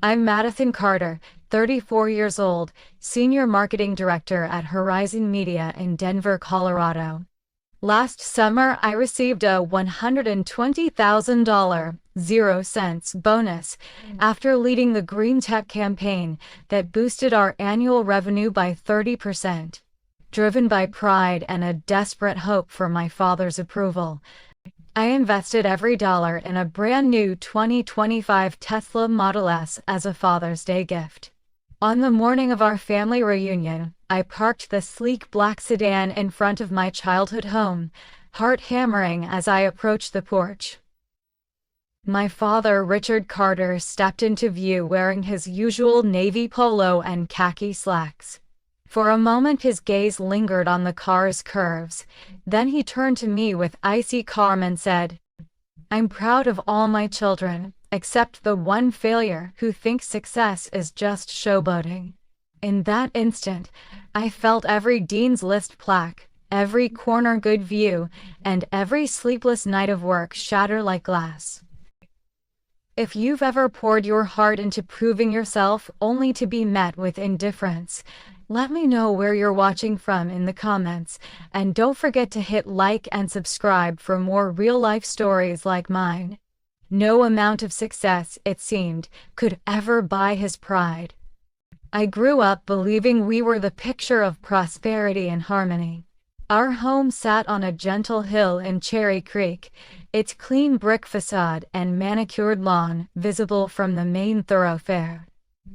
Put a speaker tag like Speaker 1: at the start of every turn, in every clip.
Speaker 1: I'm Madison Carter, 34 years old, Senior Marketing Director at Horizon Media in Denver, Colorado. Last summer, I received a $120,000 0 cents bonus after leading the green tech campaign that boosted our annual revenue by 30%. Driven by pride and a desperate hope for my father's approval, I invested every dollar in a brand new 2025 Tesla Model S as a Father's Day gift. On the morning of our family reunion, I parked the sleek black sedan in front of my childhood home, heart hammering as I approached the porch. My father, Richard Carter, stepped into view wearing his usual navy polo and khaki slacks. For a moment his gaze lingered on the car's curves, then he turned to me with icy calm and said, "I'm proud of all my children, except the one failure who thinks success is just showboating." In that instant, I felt every Dean's List plaque, every corner good view, and every sleepless night of work shatter like glass. If you've ever poured your heart into proving yourself only to be met with indifference, let me know where you're watching from in the comments, and don't forget to hit like and subscribe for more real-life stories like mine. No amount of success, it seemed, could ever buy his pride. I grew up believing we were the picture of prosperity and harmony. Our home sat on a gentle hill in Cherry Creek, its clean brick facade and manicured lawn visible from the main thoroughfare.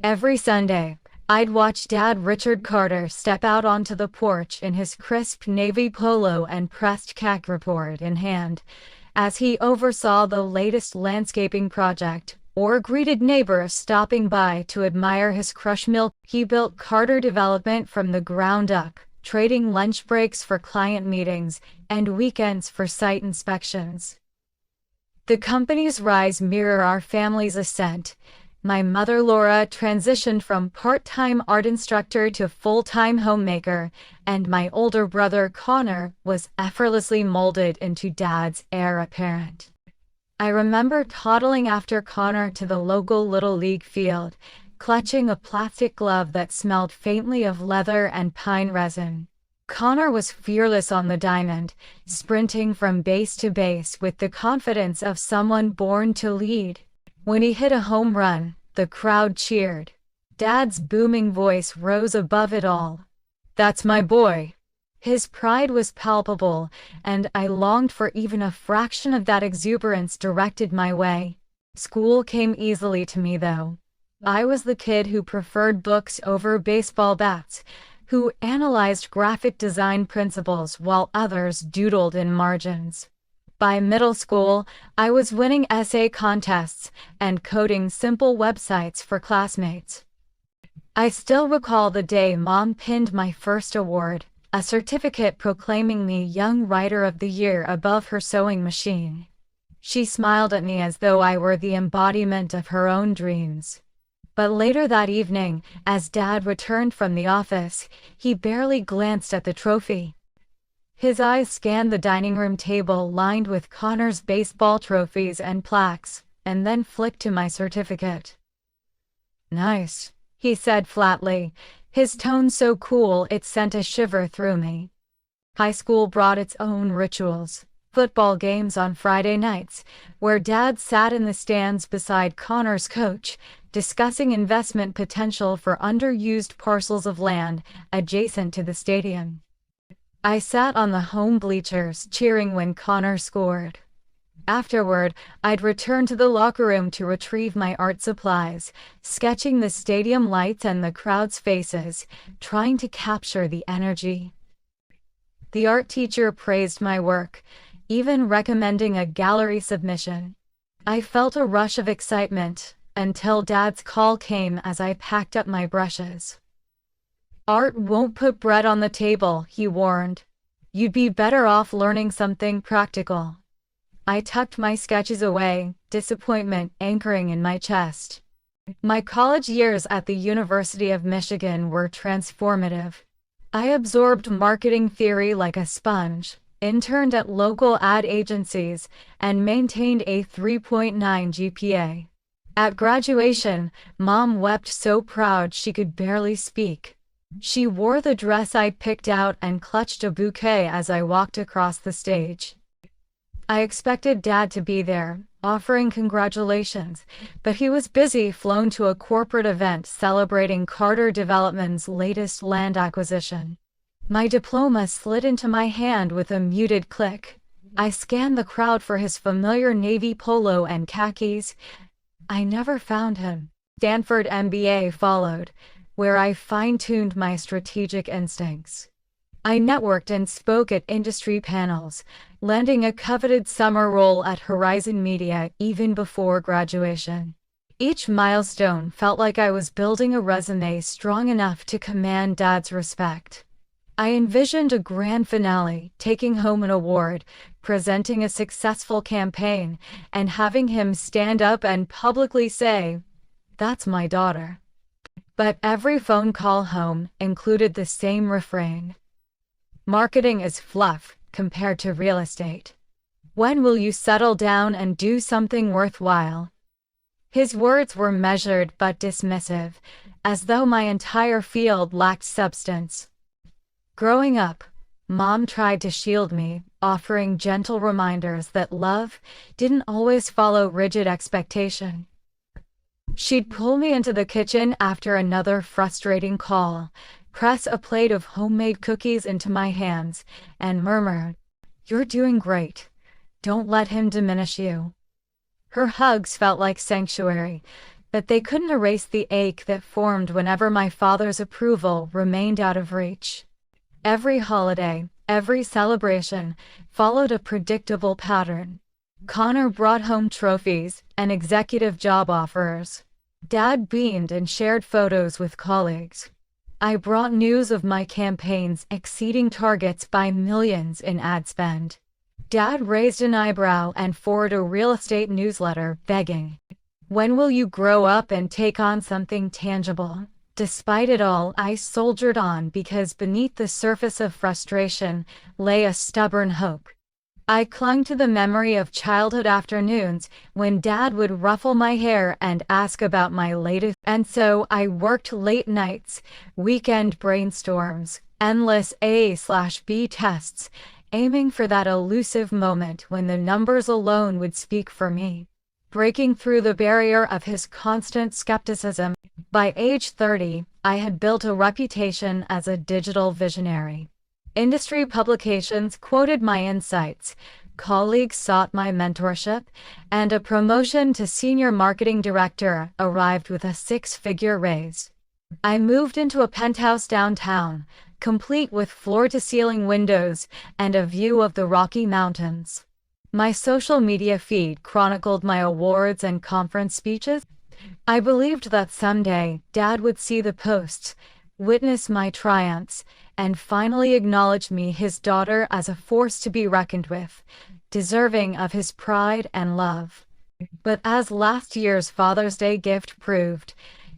Speaker 1: Every Sunday, I'd watch Dad, Richard Carter, step out onto the porch in his crisp navy polo and pressed CAC report in hand, as he oversaw the latest landscaping project, or greeted neighbors stopping by to admire his crush mill. He built Carter Development from the ground up, trading lunch breaks for client meetings and weekends for site inspections. The company's rise mirrored our family's ascent. My mother, Laura, transitioned from part-time art instructor to full-time homemaker, and my older brother, Connor, was effortlessly molded into Dad's heir apparent. I remember toddling after Connor to the local Little League field, clutching a plastic glove that smelled faintly of leather and pine resin. Connor was fearless on the diamond, sprinting from base to base with the confidence of someone born to lead. When he hit a home run, the crowd cheered. Dad's booming voice rose above it all. "That's my boy." His pride was palpable, and I longed for even a fraction of that exuberance directed my way. School came easily to me, though. I was the kid who preferred books over baseball bats, who analyzed graphic design principles while others doodled in margins. By middle school, I was winning essay contests and coding simple websites for classmates. I still recall the day Mom pinned my first award, a certificate proclaiming me Young Writer of the Year above her sewing machine. She smiled at me as though I were the embodiment of her own dreams. But later that evening, as Dad returned from the office, he barely glanced at the trophy. His eyes scanned the dining room table lined with Connor's baseball trophies and plaques, and then flicked to my certificate. "Nice," he said flatly, his tone so cool it sent a shiver through me. High school brought its own rituals. Football games on Friday nights, where Dad sat in the stands beside Connor's coach, discussing investment potential for underused parcels of land adjacent to the stadium. I sat on the home bleachers cheering when Connor scored. Afterward, I'd return to the locker room to retrieve my art supplies, sketching the stadium lights and the crowd's faces, trying to capture the energy. The art teacher praised my work, even recommending a gallery submission. I felt a rush of excitement until Dad's call came as I packed up my brushes. "Art won't put bread on the table," he warned. "You'd be better off learning something practical." I tucked my sketches away, disappointment anchoring in my chest. My college years at the University of Michigan were transformative. I absorbed marketing theory like a sponge, interned at local ad agencies, and maintained a 3.9 GPA. At graduation, Mom wept so proud she could barely speak. She wore the dress I'd picked out and clutched a bouquet as I walked across the stage. I expected Dad to be there, offering congratulations, but he was busy flown to a corporate event celebrating Carter Development's latest land acquisition. My diploma slid into my hand with a muted click. I scanned the crowd for his familiar navy polo and khakis. I never found him. Stanford MBA followed, where I fine-tuned my strategic instincts. I networked and spoke at industry panels, landing a coveted summer role at Horizon Media even before graduation. Each milestone felt like I was building a resume strong enough to command Dad's respect. I envisioned a grand finale, taking home an award, presenting a successful campaign, and having him stand up and publicly say, "That's my daughter." But every phone call home included the same refrain. Marketing is fluff compared to real estate. When will you settle down and do something worthwhile? His words were measured but dismissive, as though my entire field lacked substance. Growing up, Mom tried to shield me, offering gentle reminders that love didn't always follow rigid expectation. She'd pull me into the kitchen after another frustrating call, press a plate of homemade cookies into my hands, and murmur, "You're doing great. Don't let him diminish you." Her hugs felt like sanctuary, but they couldn't erase the ache that formed whenever my father's approval remained out of reach. Every holiday, every celebration, followed a predictable pattern. Connor brought home trophies and executive job offers. Dad beamed and shared photos with colleagues. I brought news of my campaigns exceeding targets by millions in ad spend. Dad raised an eyebrow and forwarded a real estate newsletter, begging, "When will you grow up and take on something tangible?" Despite it all, I soldiered on because beneath the surface of frustration lay a stubborn hope. I clung to the memory of childhood afternoons when Dad would ruffle my hair and ask about my latest, and so I worked late nights, weekend brainstorms, endless A/B tests, aiming for that elusive moment when the numbers alone would speak for me. Breaking through the barrier of his constant skepticism, by age 30, I had built a reputation as a digital visionary. Industry publications quoted my insights, colleagues sought my mentorship, and a promotion to senior marketing director arrived with a six-figure raise. I moved into a penthouse downtown, complete with floor-to-ceiling windows and a view of the Rocky Mountains. My social media feed chronicled my awards and conference speeches. I believed that someday Dad would see the posts, witness my triumphs, and finally acknowledge me, his daughter, as a force to be reckoned with, deserving of his pride and love. But as last year's Father's Day gift proved,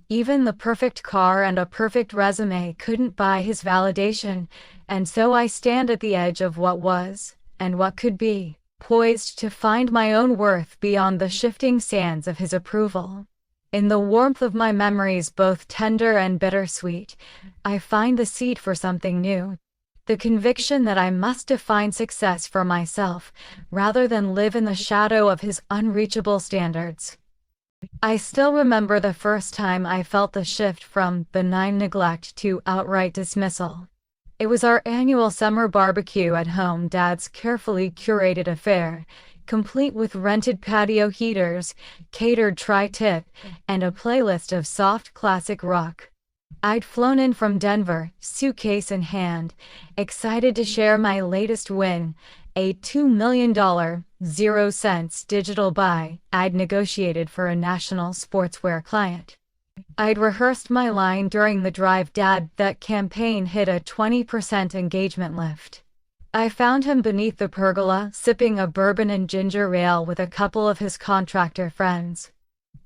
Speaker 1: even the perfect car and a perfect resume couldn't buy his validation, and so I stand at the edge of what was, and what could be, poised to find my own worth beyond the shifting sands of his approval. In the warmth of my memories, both tender and bittersweet, I find the seed for something new. The conviction that I must define success for myself, rather than live in the shadow of his unreachable standards. I still remember the first time I felt the shift from benign neglect to outright dismissal. It was our annual summer barbecue at home, Dad's carefully curated affair, complete with rented patio heaters, catered tri-tip, and a playlist of soft classic rock. I'd flown in from Denver, suitcase in hand, excited to share my latest win, a $2 million, 0 cents digital buy I'd negotiated for a national sportswear client. I'd rehearsed my line during the drive. Dad, that campaign hit a 20% engagement lift. I found him beneath the pergola, sipping a bourbon and ginger ale with a couple of his contractor friends.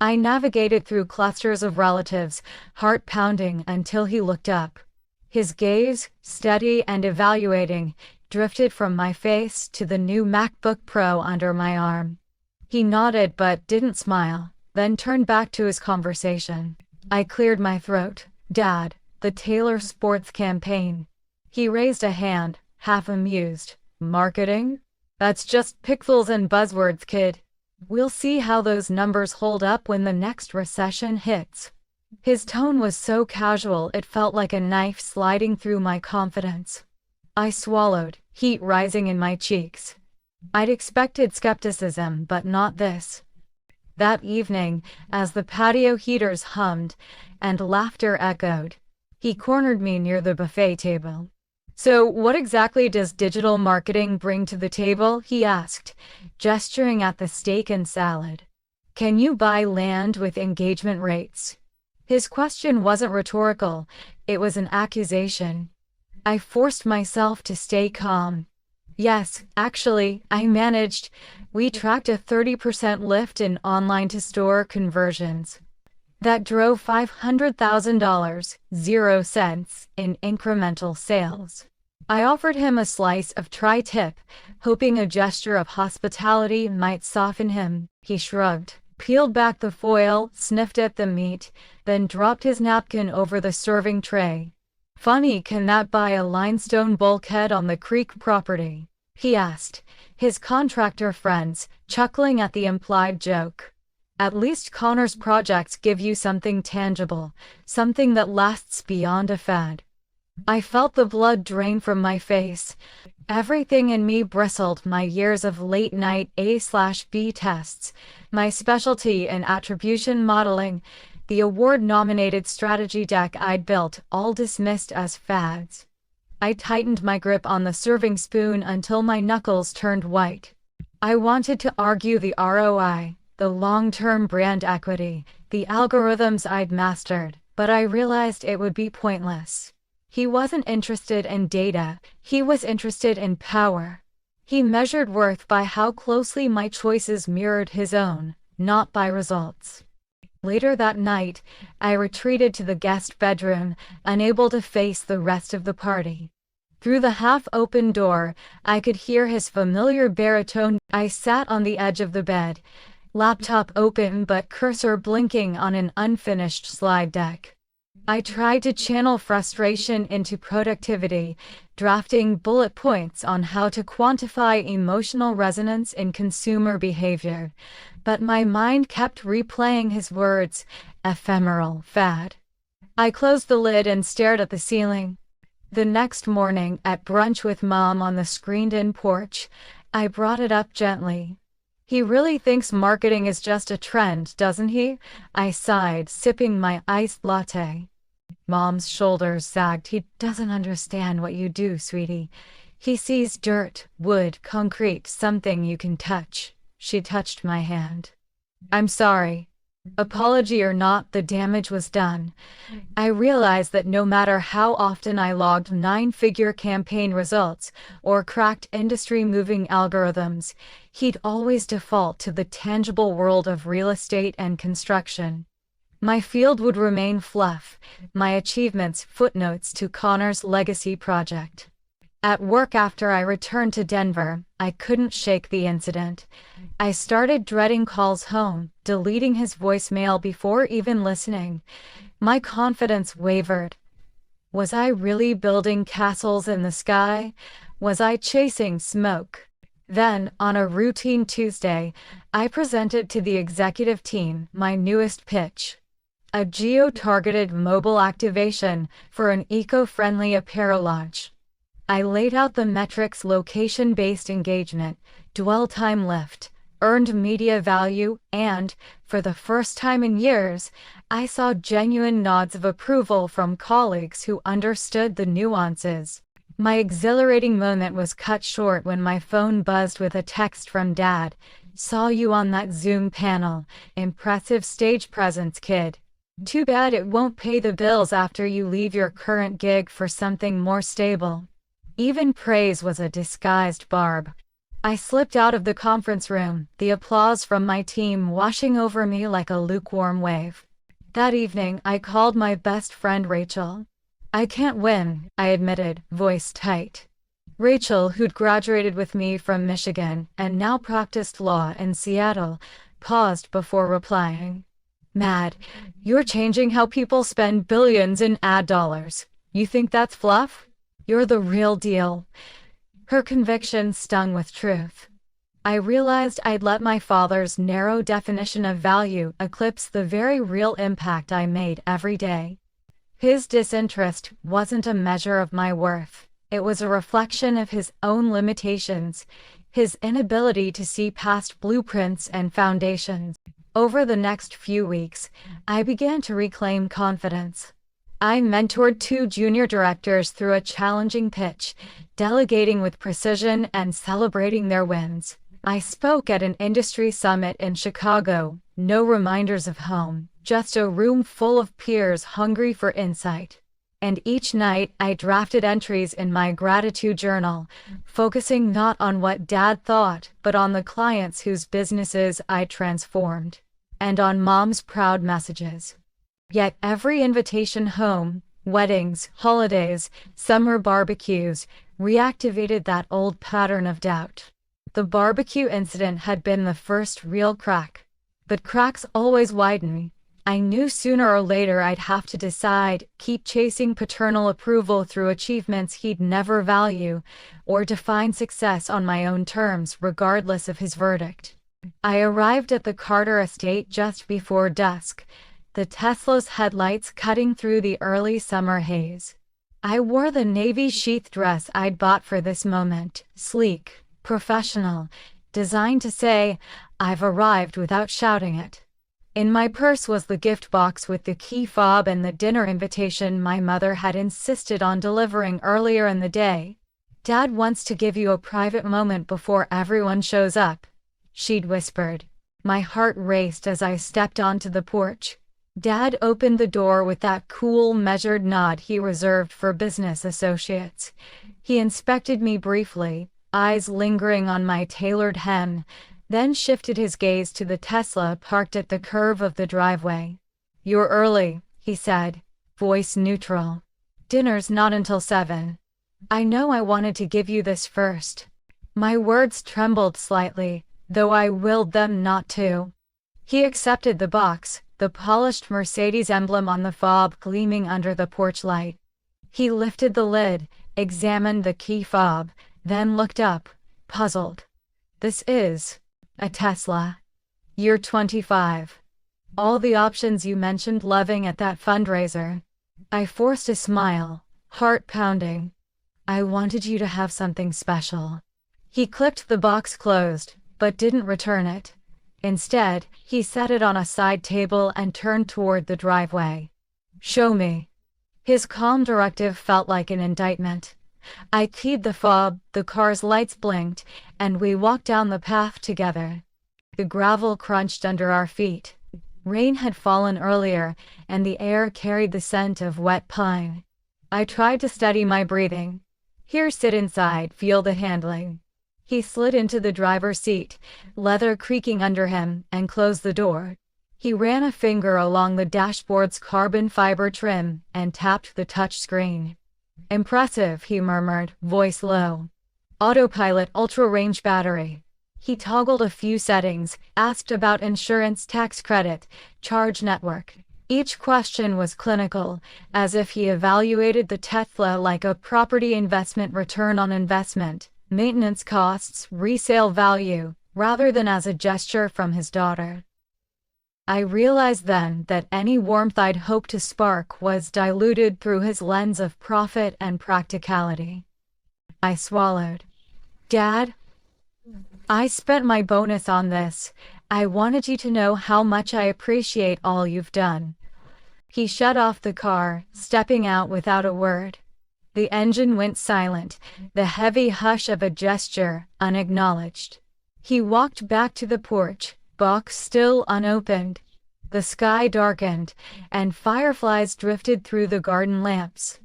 Speaker 1: I navigated through clusters of relatives, heart pounding, until he looked up. His gaze, steady and evaluating, drifted from my face to the new MacBook Pro under my arm. He nodded but didn't smile, then turned back to his conversation. I cleared my throat. Dad, the Taylor sports campaign. He raised a hand, half amused. Marketing? That's just pixels and buzzwords, kid. We'll see how those numbers hold up when the next recession hits. His tone was so casual it felt like a knife sliding through my confidence. I swallowed, heat rising in my cheeks. I'd expected skepticism, but not this. That evening, as the patio heaters hummed and laughter echoed, he cornered me near the buffet table. So, what exactly does digital marketing bring to the table? He asked, gesturing at the steak and salad. Can you buy land with engagement rates? His question wasn't rhetorical, it was an accusation. I forced myself to stay calm. Yes, actually, I managed. We tracked a 30% lift in online-to-store conversions. That drove $500,000, 0 cents, in incremental sales. I offered him a slice of tri-tip, hoping a gesture of hospitality might soften him. He shrugged, peeled back the foil, sniffed at the meat, then dropped his napkin over the serving tray. Funny, can that buy a limestone bulkhead on the creek property? He asked, his contractor friends chuckling at the implied joke. At least Connor's projects give you something tangible, something that lasts beyond a fad. I felt the blood drain from my face. Everything in me bristled, my years of late-night A/B tests, my specialty in attribution modeling, the award-nominated strategy deck I'd built, all dismissed as fads. I tightened my grip on the serving spoon until my knuckles turned white. I wanted to argue the ROI, the long-term brand equity, the algorithms I'd mastered, but I realized it would be pointless. He wasn't interested in data, he was interested in power. He measured worth by how closely my choices mirrored his own, not by results. Later that night, I retreated to the guest bedroom, unable to face the rest of the party. Through the half-open door, I could hear his familiar baritone. I sat on the edge of the bed, laptop open but cursor blinking on an unfinished slide deck. I tried to channel frustration into productivity, drafting bullet points on how to quantify emotional resonance in consumer behavior, but my mind kept replaying his words, ephemeral, fad. I closed the lid and stared at the ceiling. The next morning, at brunch with Mom on the screened-in porch, I brought it up gently. He really thinks marketing is just a trend, doesn't he? I sighed, sipping my iced latte. Mom's shoulders sagged. He doesn't understand what you do, sweetie. He sees dirt, wood, concrete, something you can touch. She touched my hand. I'm sorry. Apology or not, the damage was done. I realized that no matter how often I logged 9-figure campaign results or cracked industry-moving algorithms, he'd always default to the tangible world of real estate and construction. My field would remain fluff, my achievements footnotes to Connor's legacy project. At work after I returned to Denver, I couldn't shake the incident. I started dreading calls home, deleting his voicemail before even listening. My confidence wavered. Was I really building castles in the sky? Was I chasing smoke? Then, on a routine Tuesday, I presented to the executive team my newest pitch. A geo-targeted mobile activation for an eco-friendly apparel launch. I laid out the metrics: location-based engagement, dwell time lift, earned media value, and, for the first time in years, I saw genuine nods of approval from colleagues who understood the nuances. My exhilarating moment was cut short when my phone buzzed with a text from Dad. Saw you on that Zoom panel. Impressive stage presence, kid. Too bad it won't pay the bills after you leave your current gig for something more stable. Even praise was a disguised barb. I slipped out of the conference room, the applause from my team washing over me like a lukewarm wave. That evening, I called my best friend Rachel. I can't win, I admitted, voice tight. Rachel, who'd graduated with me from Michigan and now practiced law in Seattle, paused before replying. Mad, you're changing how people spend billions in ad dollars. You think that's fluff? You're the real deal. Her conviction stung with truth. I realized I'd let my father's narrow definition of value eclipse the very real impact I made every day. His disinterest wasn't a measure of my worth. It was a reflection of his own limitations, his inability to see past blueprints and foundations. Over the next few weeks, I began to reclaim confidence. I mentored 2 junior directors through a challenging pitch, delegating with precision and celebrating their wins. I spoke at an industry summit in Chicago, no reminders of home, just a room full of peers hungry for insight. And each night I drafted entries in my gratitude journal, focusing not on what Dad thought, but on the clients whose businesses I transformed, and on Mom's proud messages. Yet every invitation home, weddings, holidays, summer barbecues, reactivated that old pattern of doubt. The barbecue incident had been the first real crack. But cracks always widen. I knew sooner or later I'd have to decide, keep chasing paternal approval through achievements he'd never value, or define success on my own terms regardless of his verdict. I arrived at the Carter estate just before dusk, the Tesla's headlights cutting through the early summer haze. I wore the navy sheath dress I'd bought for this moment, sleek, professional, designed to say, "I've arrived," without shouting it. In my purse was the gift box with the key fob and the dinner invitation my mother had insisted on delivering earlier in the day. "Dad wants to give you a private moment before everyone shows up," she'd whispered. My heart raced as I stepped onto the porch. Dad opened the door with that cool, measured nod he reserved for business associates. He inspected me briefly, eyes lingering on my tailored hem, then shifted his gaze to the Tesla parked at the curve of the driveway. "You're early," he said, voice neutral. "Dinner's not until 7. I know I wanted to give you this first." My words trembled slightly, though I willed them not to. He accepted the box, the polished Mercedes emblem on the fob gleaming under the porch light. He lifted the lid, examined the key fob, then looked up, puzzled. "This is a Tesla. You're 25. All the options you mentioned loving at that fundraiser." I forced a smile, heart pounding. "I wanted you to have something special." He clicked the box closed, but didn't return it. Instead, he set it on a side table and turned toward the driveway. "Show me." His calm directive felt like an indictment. I keyed the fob, the car's lights blinked, and we walked down the path together. The gravel crunched under our feet. Rain had fallen earlier, and the air carried the scent of wet pine. I tried to steady my breathing. "Here, sit inside, feel the handling." He slid into the driver's seat, leather creaking under him, and closed the door. He ran a finger along the dashboard's carbon fiber trim and tapped the touch screen. "Impressive," he murmured, voice low. "Autopilot ultra-range battery." He toggled a few settings, asked about insurance, tax credit, charge network. Each question was clinical, as if he evaluated the Tesla like a property investment, return on investment, maintenance costs, resale value, rather than as a gesture from his daughter. I realized then that any warmth I'd hoped to spark was diluted through his lens of profit and practicality. I swallowed. "Dad, I spent my bonus on this. I wanted you to know how much I appreciate all you've done." He shut off the car, stepping out without a word. The engine went silent, the heavy hush of a gesture, unacknowledged. He walked back to the porch, box still unopened. The sky darkened, and fireflies drifted through the garden lamps.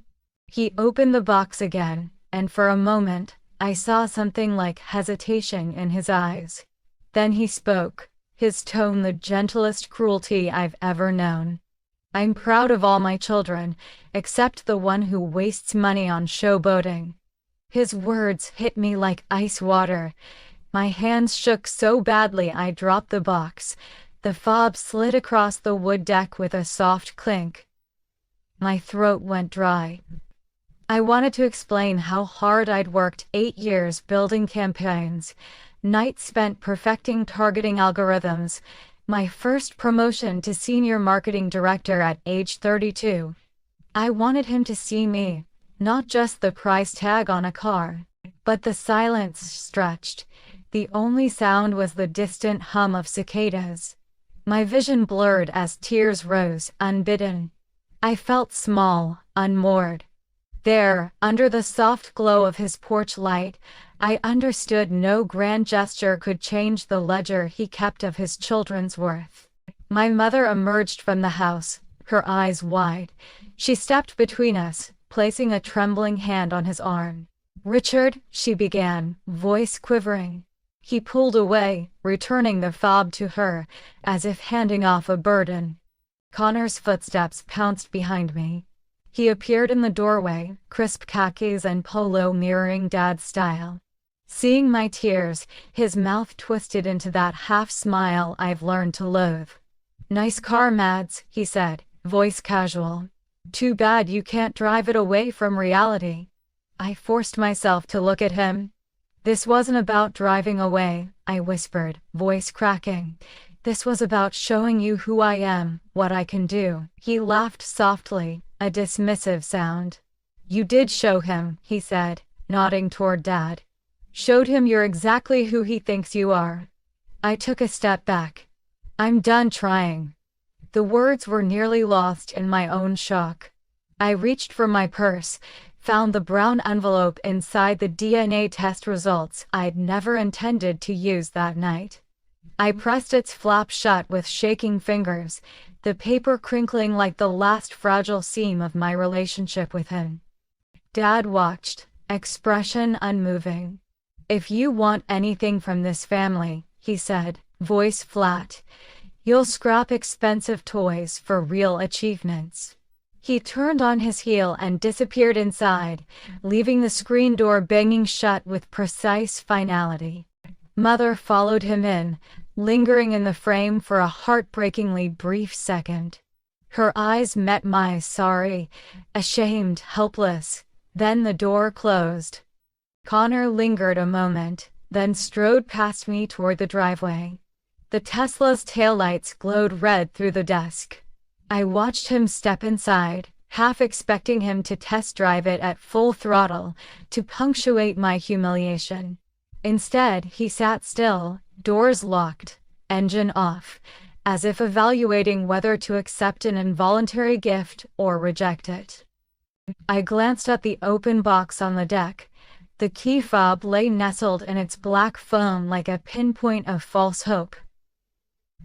Speaker 1: He opened the box again, and for a moment, I saw something like hesitation in his eyes. Then he spoke, his tone the gentlest cruelty I've ever known. "I'm proud of all my children, except the one who wastes money on showboating." His words hit me like ice water. My hands shook so badly I dropped the box. The fob slid across the wood deck with a soft clink. My throat went dry. I wanted to explain how hard I'd worked 8 years building campaigns, nights spent perfecting targeting algorithms, my first promotion to senior marketing director at age 32. I wanted him to see me, not just the price tag on a car. But the silence stretched. The only sound was the distant hum of cicadas. My vision blurred as tears rose, unbidden. I felt small, unmoored. There, under the soft glow of his porch light, I understood no grand gesture could change the ledger he kept of his children's worth. My mother emerged from the house, her eyes wide. She stepped between us, placing a trembling hand on his arm. "Richard," she began, voice quivering. He pulled away, returning the fob to her, as if handing off a burden. Connor's footsteps pounced behind me. He appeared in the doorway, crisp khakis and polo mirroring Dad's style. Seeing my tears, his mouth twisted into that half-smile I've learned to loathe. "Nice car, Mads," he said, voice casual. "Too bad you can't drive it away from reality." I forced myself to look at him. "This wasn't about driving away," I whispered, voice cracking. "This was about showing you who I am, what I can do." He laughed softly, a dismissive sound. "You did show him," he said, nodding toward Dad. "Showed him you're exactly who he thinks you are." I took a step back. "I'm done trying." The words were nearly lost in my own shock. I reached for my purse, found the brown envelope inside the DNA test results I'd never intended to use that night. I pressed its flap shut with shaking fingers, the paper crinkling like the last fragile seam of my relationship with him. Dad watched, expression unmoving. "If you want anything from this family," he said, voice flat, "you'll scrap expensive toys for real achievements." He turned on his heel and disappeared inside, leaving the screen door banging shut with precise finality. Mother followed him in, lingering in the frame for a heartbreakingly brief second. Her eyes met my sorry, ashamed, helpless. Then the door closed. Connor lingered a moment, then strode past me toward the driveway. The Tesla's taillights glowed red through the dusk. I watched him step inside, half expecting him to test drive it at full throttle, to punctuate my humiliation. Instead, he sat still, doors locked, engine off, as if evaluating whether to accept an involuntary gift or reject it. I glanced at the open box on the deck. The key fob lay nestled in its black foam like a pinpoint of false hope.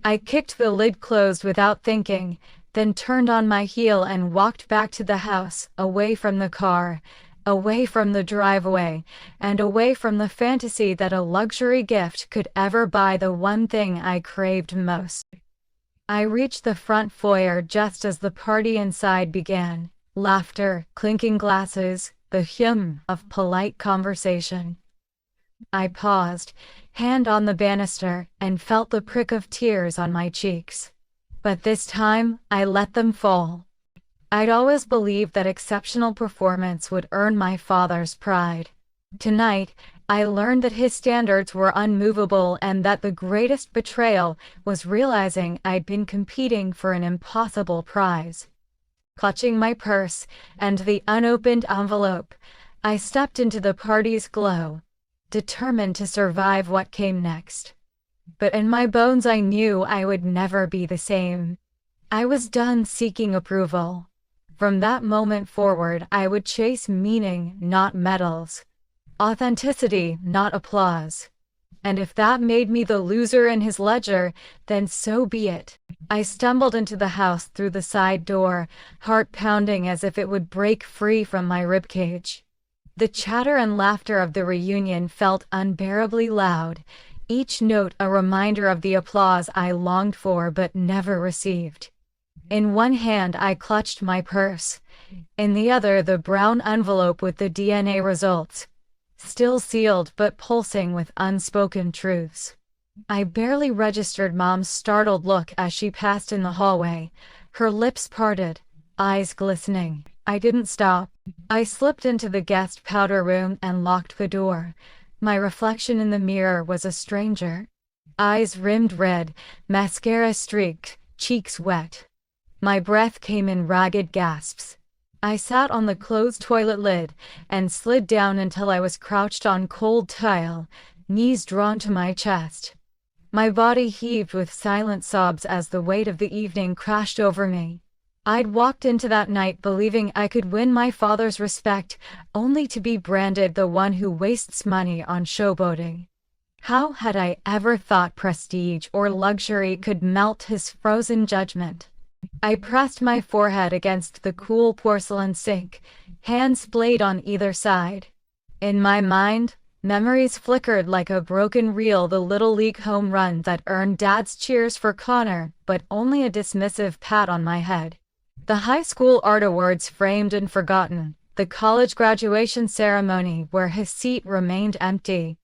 Speaker 1: I kicked the lid closed without thinking, then turned on my heel and walked back to the house, away from the car, away from the driveway, and away from the fantasy that a luxury gift could ever buy the one thing I craved most. I reached the front foyer just as the party inside began. Laughter, clinking glasses, the hum of polite conversation. I paused, hand on the banister, and felt the prick of tears on my cheeks. But this time, I let them fall. I'd always believed that exceptional performance would earn my father's pride. Tonight, I learned that his standards were unmovable and that the greatest betrayal was realizing I'd been competing for an impossible prize. Clutching my purse and the unopened envelope, I stepped into the party's glow, determined to survive what came next. But in my bones I knew I would never be the same. I was done seeking approval. From that moment forward, I would chase meaning, not medals. Authenticity, not applause. And if that made me the loser in his ledger, then so be it. I stumbled into the house through the side door, heart pounding as if it would break free from my ribcage. The chatter and laughter of the reunion felt unbearably loud, each note a reminder of the applause I longed for but never received. In one hand I clutched my purse, in the other the brown envelope with the DNA results. still sealed but pulsing with unspoken truths. I barely registered Mom's startled look as she passed in the hallway, her lips parted, eyes glistening. I didn't stop. I slipped into the guest powder room and locked the door. My reflection in the mirror was a stranger. Eyes rimmed red, mascara streaked, cheeks wet. My breath came in ragged gasps. I sat on the closed toilet lid and slid down until I was crouched on cold tile, knees drawn to my chest. My body heaved with silent sobs as the weight of the evening crashed over me. I'd walked into that night believing I could win my father's respect, only to be branded the one who wastes money on showboating. How had I ever thought prestige or luxury could melt his frozen judgment? I pressed my forehead against the cool porcelain sink, hands splayed on either side. In my mind, memories flickered like a broken reel, the little league home run that earned Dad's cheers for Connor, but only a dismissive pat on my head. The high school art awards framed and forgotten, the college graduation ceremony where his seat remained empty,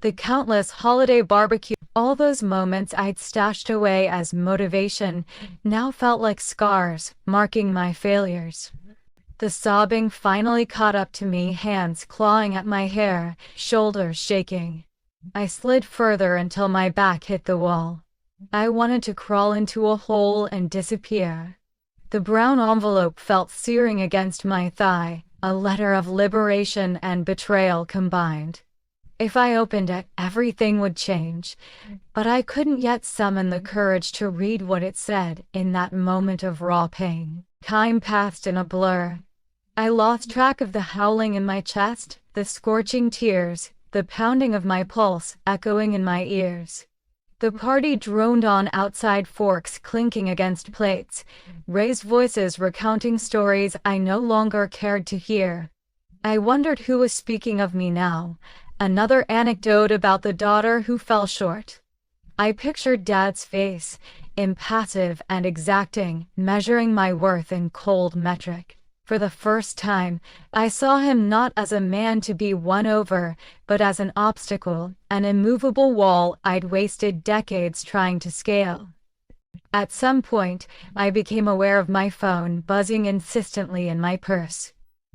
Speaker 1: the countless holiday barbecues, all those moments I'd stashed away as motivation, now felt like scars, marking my failures. The sobbing finally caught up to me, hands clawing at my hair, shoulders shaking. I slid further until my back hit the wall. I wanted to crawl into a hole and disappear. The brown envelope felt searing against my thigh, a letter of liberation and betrayal combined. If I opened it, everything would change, but I couldn't yet summon the courage to read what it said in that moment of raw pain. Time passed in a blur. I lost track of the howling in my chest, the scorching tears, the pounding of my pulse echoing in my ears. The party droned on outside, forks clinking against plates, raised voices recounting stories I no longer cared to hear. I wondered who was speaking of me now, another anecdote about the daughter who fell short. I pictured Dad's face, impassive and exacting, measuring my worth in cold metric. For the first time, I saw him not as a man to be won over, but as an obstacle, an immovable wall I'd wasted decades trying to scale. At some point, I became aware of my phone buzzing insistently in my purse.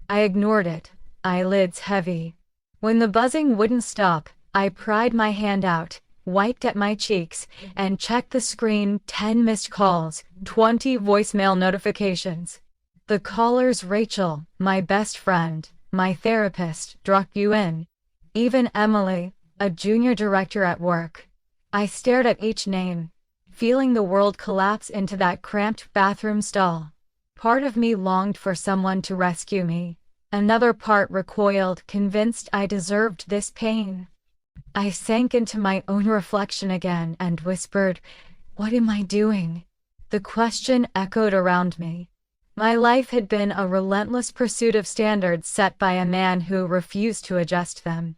Speaker 1: I ignored it, eyelids heavy. When the buzzing wouldn't stop, I pried my hand out, wiped at my cheeks, and checked the screen. 10 missed calls, 20 voicemail notifications. The caller's Rachel, my best friend, my therapist, struck you in. Even Emily, a junior director at work. I stared at each name, feeling the world collapse into that cramped bathroom stall. Part of me longed for someone to rescue me. Another part recoiled, convinced I deserved this pain. I sank into my own reflection again and whispered, "What am I doing?" The question echoed around me. My life had been a relentless pursuit of standards set by a man who refused to adjust them.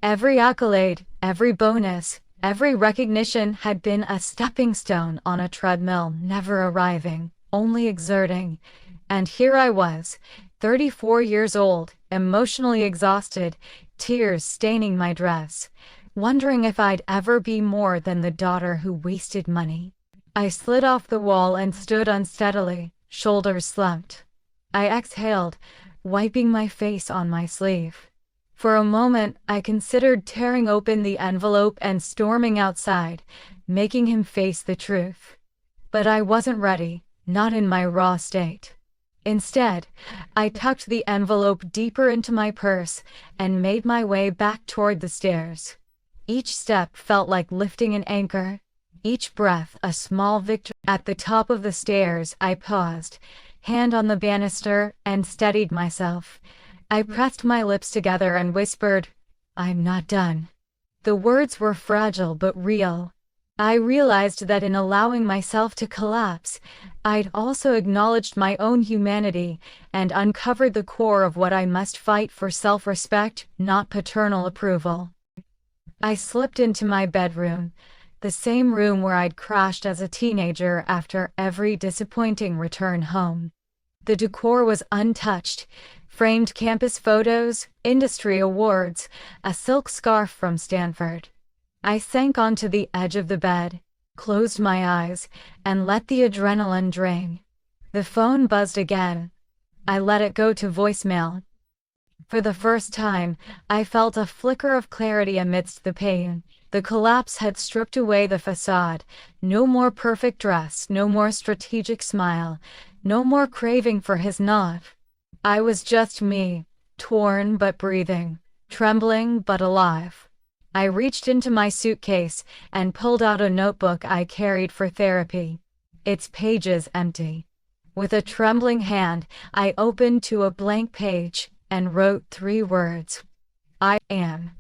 Speaker 1: Every accolade, every bonus, every recognition had been a stepping stone on a treadmill, never arriving, only exerting. And here I was, 34 years old, emotionally exhausted, tears staining my dress, wondering if I'd ever be more than the daughter who wasted money. I slid off the wall and stood unsteadily, shoulders slumped. I exhaled, wiping my face on my sleeve. For a moment, I considered tearing open the envelope and storming outside, making him face the truth. But I wasn't ready, not in my raw state. Instead, I tucked the envelope deeper into my purse and made my way back toward the stairs. Each step felt like lifting an anchor, each breath a small victory. At the top of the stairs, I paused, hand on the banister, and steadied myself. I pressed my lips together and whispered, "I'm not done." The words were fragile but real. I realized that in allowing myself to collapse, I'd also acknowledged my own humanity and uncovered the core of what I must fight for: self-respect, not paternal approval. I slipped into my bedroom, the same room where I'd crashed as a teenager after every disappointing return home. The decor was untouched. Framed campus photos, industry awards, a silk scarf from Stanford. I sank onto the edge of the bed, closed my eyes, and let the adrenaline drain. The phone buzzed again. I let it go to voicemail. For the first time, I felt a flicker of clarity amidst the pain. The collapse had stripped away the facade. No more perfect dress, no more strategic smile, no more craving for his nod. I was just me, torn but breathing, trembling but alive. I reached into my suitcase and pulled out a notebook I carried for therapy. Its pages empty. With a trembling hand, I opened to a blank page and wrote 3 words. I am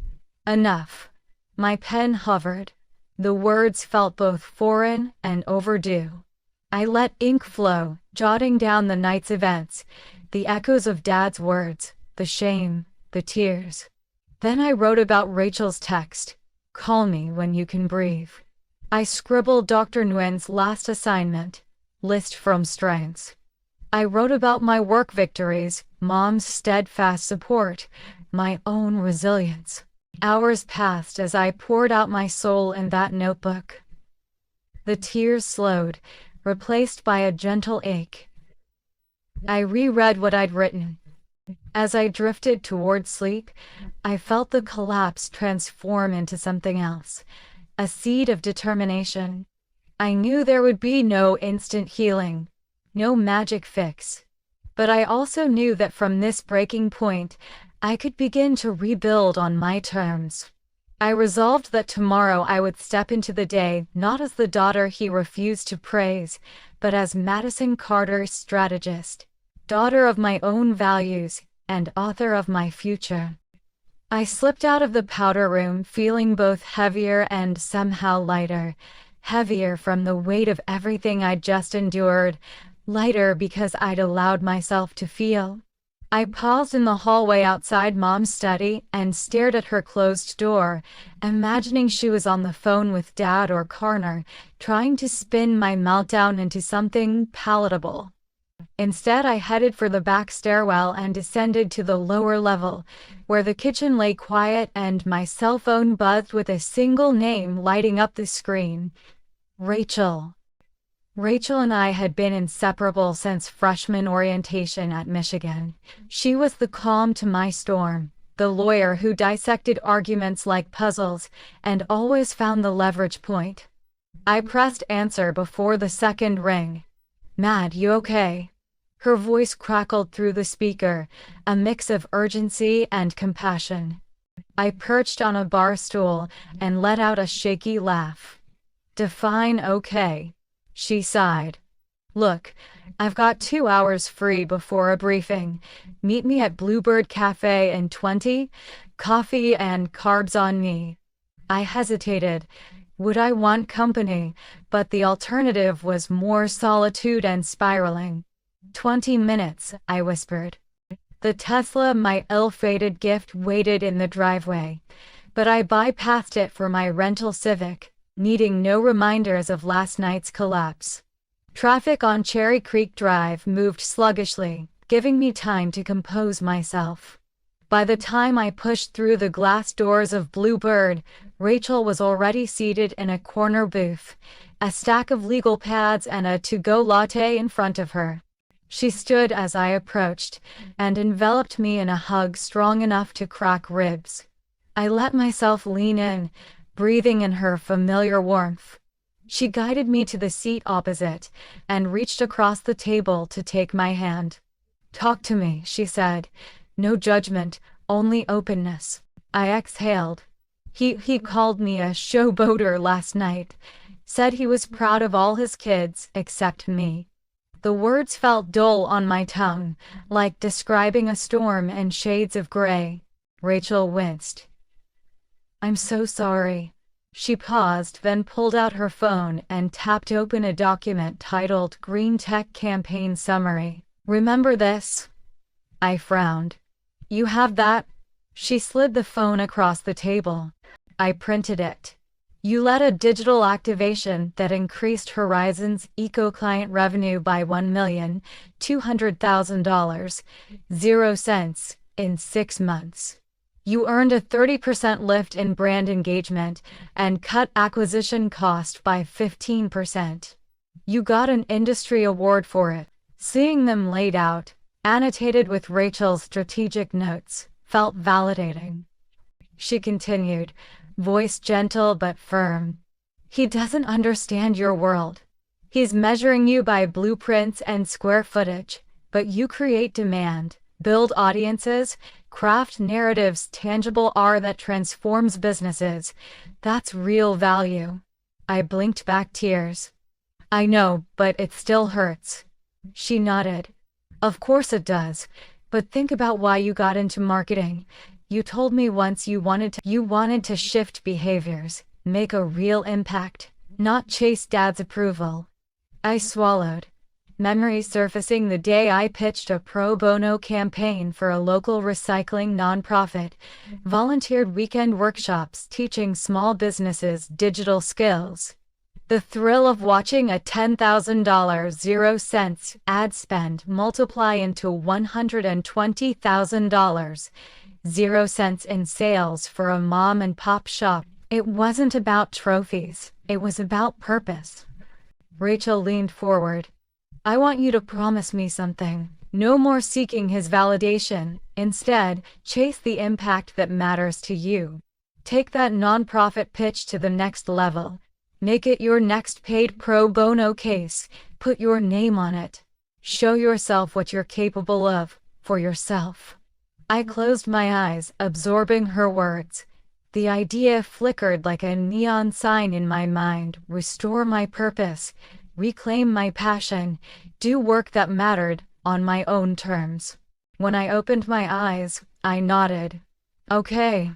Speaker 1: enough. My pen hovered. The words felt both foreign and overdue. I let ink flow, jotting down the night's events, the echoes of Dad's words, the shame, the tears. Then I wrote about Rachel's text, "Call me when you can breathe." I scribbled Dr. Nguyen's last assignment, list from strengths. I wrote about my work victories, Mom's steadfast support, my own resilience. Hours passed as I poured out my soul in that notebook. The tears slowed, replaced by a gentle ache. I reread what I'd written. As I drifted toward sleep, I felt the collapse transform into something else, a seed of determination. I knew there would be no instant healing, no magic fix. But I also knew that from this breaking point, I could begin to rebuild on my terms. I resolved that tomorrow I would step into the day not as the daughter he refused to praise, but as Madison Carter's strategist, daughter of my own values, and author of my future. I slipped out of the powder room feeling both heavier and somehow lighter. Heavier from the weight of everything I'd just endured, lighter because I'd allowed myself to feel. I paused in the hallway outside Mom's study and stared at her closed door, imagining she was on the phone with Dad or Connor, trying to spin my meltdown into something palatable. Instead, I headed for the back stairwell and descended to the lower level, where the kitchen lay quiet and my cell phone buzzed with a single name lighting up the screen. Rachel. Rachel and I had been inseparable since freshman orientation at Michigan. She was the calm to my storm, the lawyer who dissected arguments like puzzles and always found the leverage point. I pressed answer before the second ring. "Mad, you okay?" Her voice crackled through the speaker, a mix of urgency and compassion. I perched on a bar stool and let out a shaky laugh. "Define okay," she sighed. "Look, I've got 2 hours free before a briefing. Meet me at Bluebird Cafe in 20, coffee and carbs on me." I hesitated. Would I want company? But the alternative was more solitude and spiraling. 20 minutes, I whispered. The Tesla, my ill-fated gift, waited in the driveway, but I bypassed it for my rental Civic, needing no reminders of last night's collapse. Traffic on Cherry Creek Drive moved sluggishly, giving me time to compose myself. By the time I pushed through the glass doors of Bluebird, Rachel was already seated in a corner booth, a stack of legal pads and a to-go latte in front of her. She stood as I approached, and enveloped me in a hug strong enough to crack ribs. I let myself lean in, breathing in her familiar warmth. She guided me to the seat opposite, and reached across the table to take my hand. "Talk to me," she said. "No judgment, only openness." I exhaled. He called me a showboater last night. Said he was proud of all his kids, except me. The words felt dull on my tongue, like describing a storm in shades of gray. Rachel winced. "I'm so sorry." She paused, then pulled out her phone and tapped open a document titled Green Tech Campaign Summary. "Remember this?" I frowned. "You have that?" She slid the phone across the table. I printed it. You led a digital activation that increased Horizon's eco-client revenue by $1,200,000, 0 cents, in 6 months. You earned a 30% lift in brand engagement and cut acquisition cost by 15%. You got an industry award for it. Seeing them laid out, annotated with Rachel's strategic notes, felt validating. She continued, voice gentle but firm. He doesn't understand your world. He's measuring you by blueprints and square footage, but you create demand, build audiences, craft narratives, tangible art that transforms businesses. That's real value. I blinked back tears. I know, but it still hurts. She nodded. Of course it does, but think about why you got into marketing. You told me once you wanted to shift behaviors, make a real impact, not chase dad's approval. I swallowed. Memories surfacing the day I pitched a pro bono campaign for a local recycling nonprofit, volunteered weekend workshops teaching small businesses digital skills. The thrill of watching a $10,000 0 cents ad spend multiply into $120,000, 0 cents in sales for a mom and pop shop. It wasn't about trophies, it was about purpose. Rachel leaned forward. I want you to promise me something. No more seeking his validation. Instead, chase the impact that matters to you. Take that nonprofit pitch to the next level. Make it your next paid pro bono case. Put your name on it. Show yourself what you're capable of, for yourself. I closed my eyes, absorbing her words. The idea flickered like a neon sign in my mind. Restore my purpose. Reclaim my passion. Do work that mattered, on my own terms. When I opened my eyes, I nodded. Okay.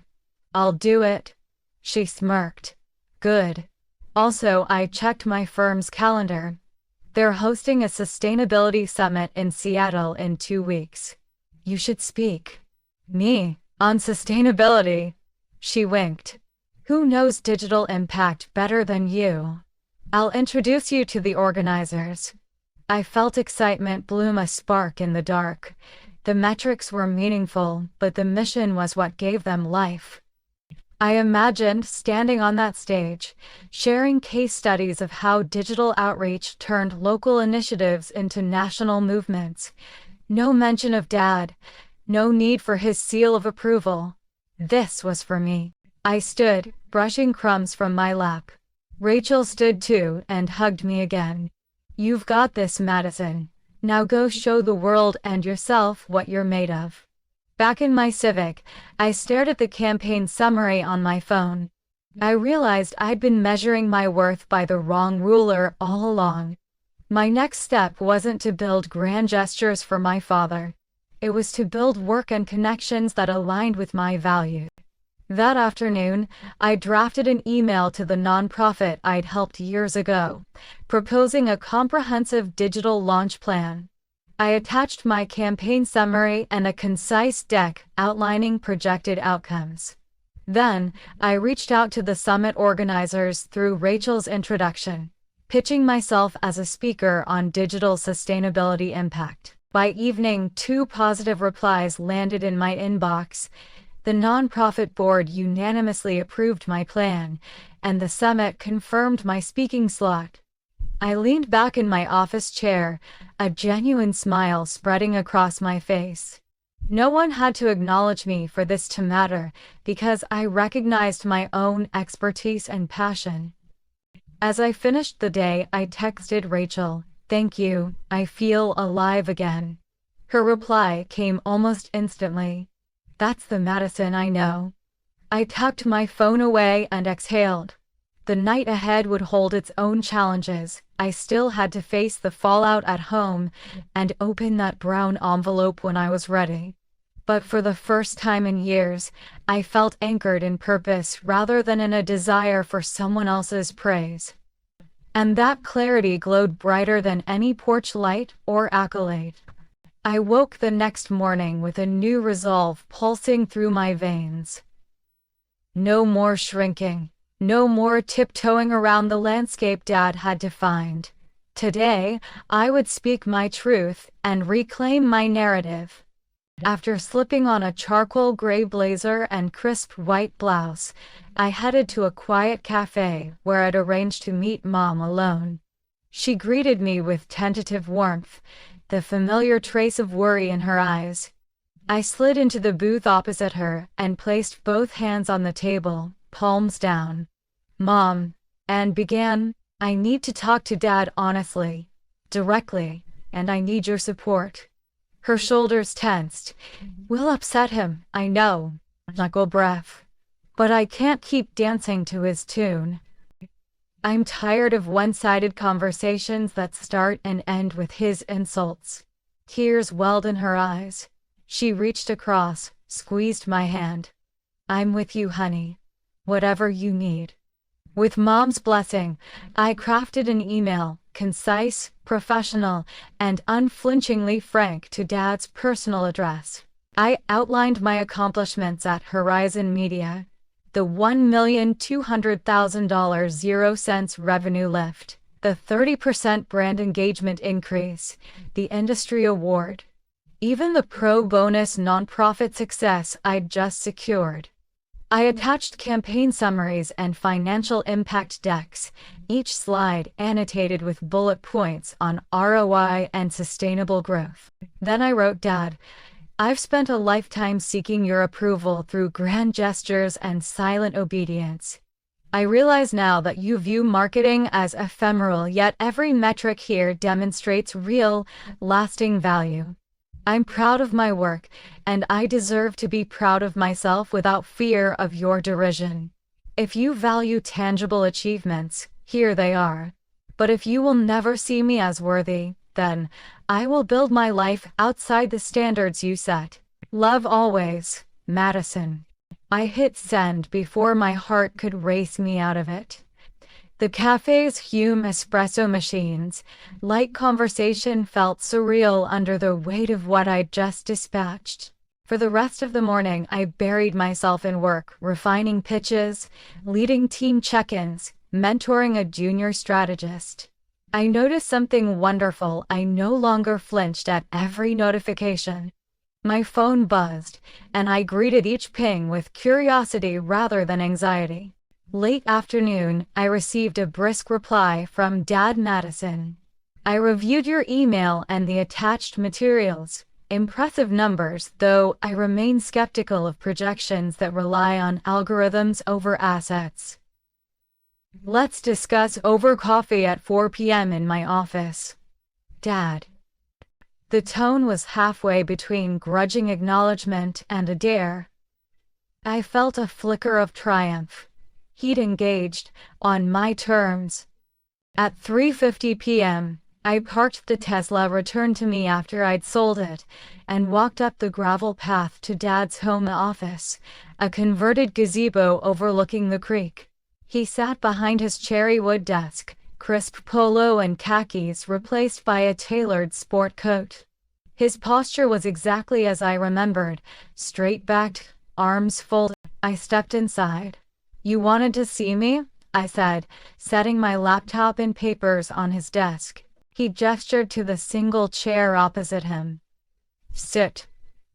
Speaker 1: I'll do it. She smirked. Good. Also, I checked my firm's calendar. They're hosting a sustainability summit in Seattle in 2 weeks. You should speak. Me? On sustainability? She winked. Who knows digital impact better than you? I'll introduce you to the organizers. I felt excitement bloom a spark in the dark. The metrics were meaningful, but the mission was what gave them life. I imagined standing on that stage, sharing case studies of how digital outreach turned local initiatives into national movements. No mention of Dad, no need for his seal of approval. This was for me. I stood, brushing crumbs from my lap. Rachel stood too and hugged me again. You've got this, Madison. Now go show the world and yourself what you're made of. Back in my Civic, I stared at the campaign summary on my phone. I realized I'd been measuring my worth by the wrong ruler all along. My next step wasn't to build grand gestures for my father. It was to build work and connections that aligned with my values. That afternoon, I drafted an email to the nonprofit I'd helped years ago, proposing a comprehensive digital launch plan. I attached my campaign summary and a concise deck outlining projected outcomes. Then, I reached out to the summit organizers through Rachel's introduction, pitching myself as a speaker on digital sustainability impact. By evening, 2 positive replies landed in my inbox. The nonprofit board unanimously approved my plan, and the summit confirmed my speaking slot. I leaned back in my office chair, a genuine smile spreading across my face. No one had to acknowledge me for this to matter, because I recognized my own expertise and passion. As I finished the day, I texted Rachel, "Thank you, I feel alive again." Her reply came almost instantly. That's the Madison I know. I tucked my phone away and exhaled. The night ahead would hold its own challenges. I still had to face the fallout at home and open that brown envelope when I was ready. But for the first time in years, I felt anchored in purpose rather than in a desire for someone else's praise. And that clarity glowed brighter than any porch light or accolade. I woke the next morning with a new resolve pulsing through my veins. No more shrinking. No more tiptoeing around the landscape Dad had defined. Today, I would speak my truth and reclaim my narrative. After slipping on a charcoal gray blazer and crisp white blouse, I headed to a quiet cafe where I'd arranged to meet Mom alone. She greeted me with tentative warmth, the familiar trace of worry in her eyes. I slid into the booth opposite her and placed both hands on the table, palms down. "Mom," and began, "I need to talk to Dad honestly, directly, and I need your support." Her shoulders tensed. "We'll upset him, I know." Knuckle breath. "But I can't keep dancing to his tune. I'm tired of one-sided conversations that start and end with his insults." Tears welled in her eyes. She reached across, squeezed my hand. "I'm with you, honey. Whatever you need." With Mom's blessing, I crafted an email, concise, professional, and unflinchingly frank, to Dad's personal address. I outlined my accomplishments at Horizon Media, the $1,200,000 0 cents revenue lift, the 30% brand engagement increase, the industry award, even the pro bonus nonprofit success I'd just secured. I attached campaign summaries and financial impact decks, each slide annotated with bullet points on ROI and sustainable growth. Then I wrote, "Dad, I've spent a lifetime seeking your approval through grand gestures and silent obedience. I realize now that you view marketing as ephemeral, yet every metric here demonstrates real, lasting value. I'm proud of my work, and I deserve to be proud of myself without fear of your derision. If you value tangible achievements, here they are. But if you will never see me as worthy, then I will build my life outside the standards you set. Love always, Madison." I hit send before my heart could race me out of it. The cafe's Hume espresso machines, light conversation felt surreal under the weight of what I'd just dispatched. For the rest of the morning, I buried myself in work, refining pitches, leading team check-ins, mentoring a junior strategist. I noticed something wonderful. I no longer flinched at every notification. My phone buzzed, and I greeted each ping with curiosity rather than anxiety. Late afternoon, I received a brisk reply from Dad. "Madison, I reviewed your email and the attached materials. Impressive numbers, though I remain skeptical of projections that rely on algorithms over assets. Let's discuss over coffee at 4 p.m. in my office." Dad. The tone was halfway between grudging acknowledgement and a dare. I felt a flicker of triumph. He'd engaged, on my terms. At 3:50 p.m., I parked the Tesla returned to me after I'd sold it, and walked up the gravel path to Dad's home office, a converted gazebo overlooking the creek. He sat behind his cherry wood desk, crisp polo and khakis replaced by a tailored sport coat. His posture was exactly as I remembered, straight-backed, arms folded. I stepped inside. "You wanted to see me?" I said, setting my laptop and papers on his desk. He gestured to the single chair opposite him. "Sit."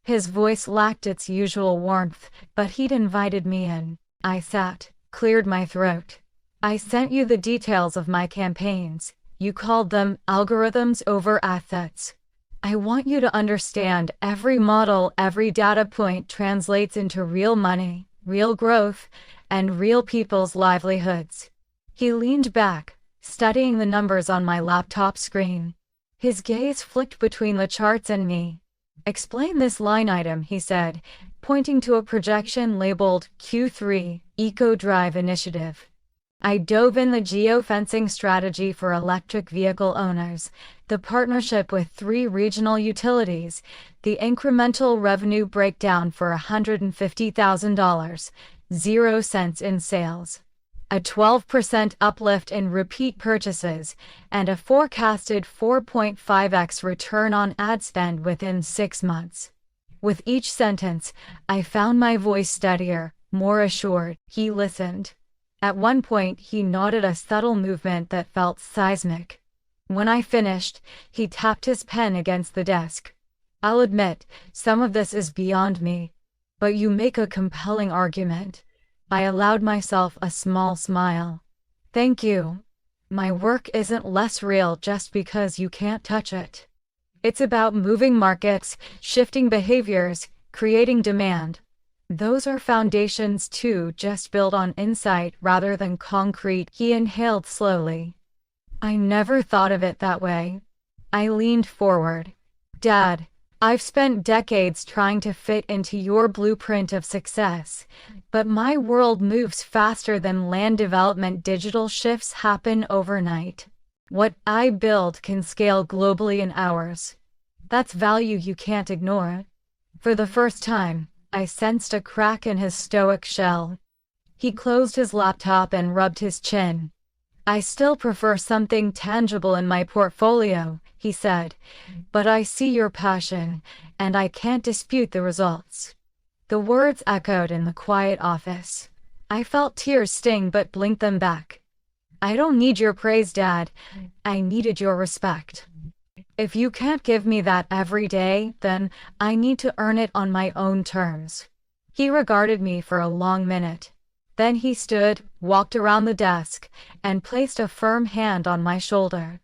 Speaker 1: His voice lacked its usual warmth, but he'd invited me in. I sat, cleared my throat. "I sent you the details of my campaigns. You called them algorithms over assets. I want you to understand every model, every data point translates into real money, real growth, and real people's livelihoods." He leaned back, studying the numbers on my laptop screen. His gaze flicked between the charts and me. "Explain this line item," he said, pointing to a projection labeled Q3, Eco Drive Initiative. I dove in: the geofencing strategy for electric vehicle owners, the partnership with 3 regional utilities, the incremental revenue breakdown for $150,000, 0 cents in sales, a 12% uplift in repeat purchases, and a forecasted 4.5x return on ad spend within 6 months. With each sentence, I found my voice steadier, more assured. He listened. At one point, he nodded a subtle movement that felt seismic. When I finished, he tapped his pen against the desk. I'll admit, some of this is beyond me, but you make a compelling argument. I allowed myself a small smile. Thank you. My work isn't less real just because you can't touch it. It's about moving markets, shifting behaviors, creating demand. Those are foundations too, just built on insight rather than concrete. He inhaled slowly. I never thought of it that way. I leaned forward. Dad, I've spent decades trying to fit into your blueprint of success, but my world moves faster than land development. Digital shifts happen overnight. What I build can scale globally in hours. That's value you can't ignore. For the first time, I sensed a crack in his stoic shell. He closed his laptop and rubbed his chin. I still prefer something tangible in my portfolio, he said, but I see your passion, and I can't dispute the results. The words echoed in the quiet office. I felt tears sting but blinked them back. I don't need your praise, Dad. I needed your respect. If you can't give me that every day, then I need to earn it on my own terms. He regarded me for a long minute. Then he stood, walked around the desk, and placed a firm hand on my shoulder.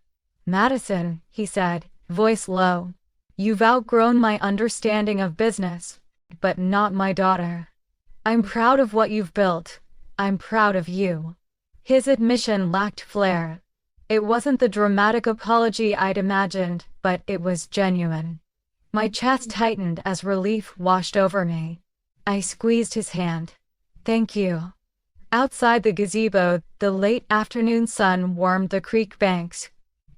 Speaker 1: Madison, he said, voice low, you've outgrown my understanding of business, but not my daughter. I'm proud of what you've built. I'm proud of you. His admission lacked flair. It wasn't the dramatic apology I'd imagined, but it was genuine. My chest tightened as relief washed over me. I squeezed his hand. Thank you. Outside the gazebo, the late afternoon sun warmed the creek banks.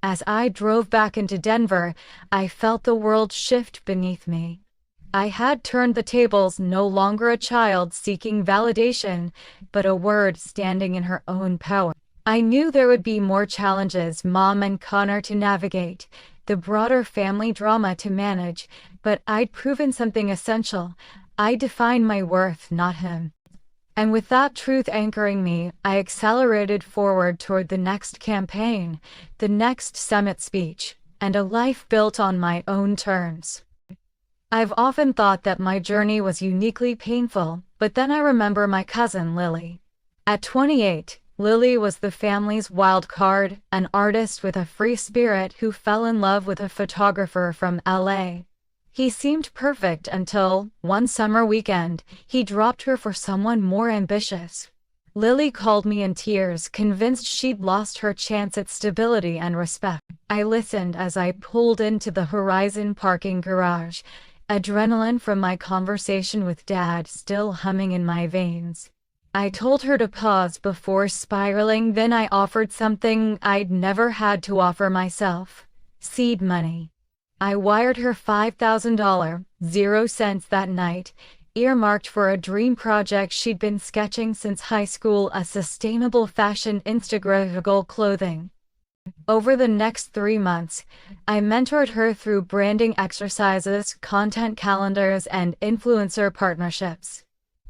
Speaker 1: As I drove back into Denver, I felt the world shift beneath me. I had turned the tables, no longer a child seeking validation, but a word standing in her own power. I knew there would be more challenges, Mom and Connor to navigate, the broader family drama to manage, but I'd proven something essential. I defined my worth, not him. And with that truth anchoring me, I accelerated forward toward the next campaign, the next summit speech, and a life built on my own terms. I've often thought that my journey was uniquely painful, but then I remember my cousin Lily. At 28, Lily was the family's wild card, an artist with a free spirit who fell in love with a photographer from LA. He seemed perfect until, one summer weekend, he dropped her for someone more ambitious. Lily called me in tears, convinced she'd lost her chance at stability and respect. I listened as I pulled into the Horizon parking garage, adrenaline from my conversation with Dad still humming in my veins. I told her to pause before spiraling, then I offered something I'd never had to offer myself: seed money. I wired her $5,000, 0 cents that night, earmarked for a dream project she'd been sketching since high school, a sustainable fashion Instagrammable clothing. Over the next 3 months, I mentored her through branding exercises, content calendars, and influencer partnerships.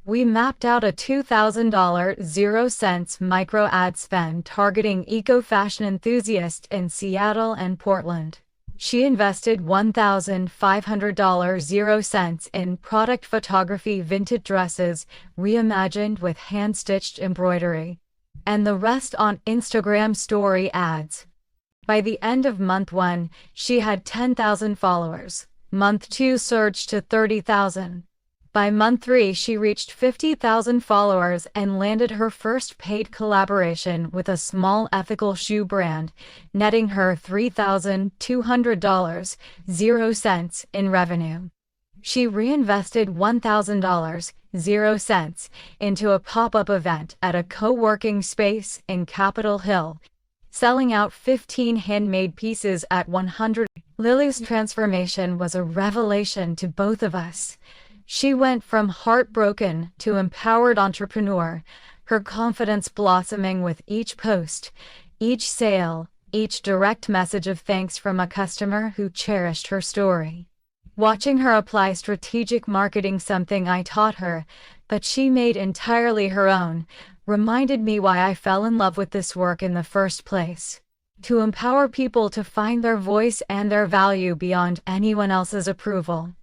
Speaker 1: We mapped out a $2,000, 0 cents micro ad spend targeting eco-fashion enthusiasts in Seattle and Portland. She invested $1,500, 0 cents in product photography, vintage dresses, reimagined with hand-stitched embroidery, and the rest on Instagram story ads. By the end of month 1, she had 10,000 followers. Month 2 surged to 30,000. By month 3, she reached 50,000 followers and landed her first paid collaboration with a small ethical shoe brand, netting her $3,200, 0 cents in revenue. She reinvested $1,000, 0 cents into a pop-up event at a co-working space in Capitol Hill, selling out 15 handmade pieces at $100. Lily's transformation was a revelation to both of us. She went from heartbroken to empowered entrepreneur, her confidence blossoming with each post, each sale, each direct message of thanks from a customer who cherished her story. Watching her apply strategic marketing, something I taught her, but she made entirely her own, reminded me why I fell in love with this work in the first place. To empower people to find their voice and their value beyond anyone else's approval.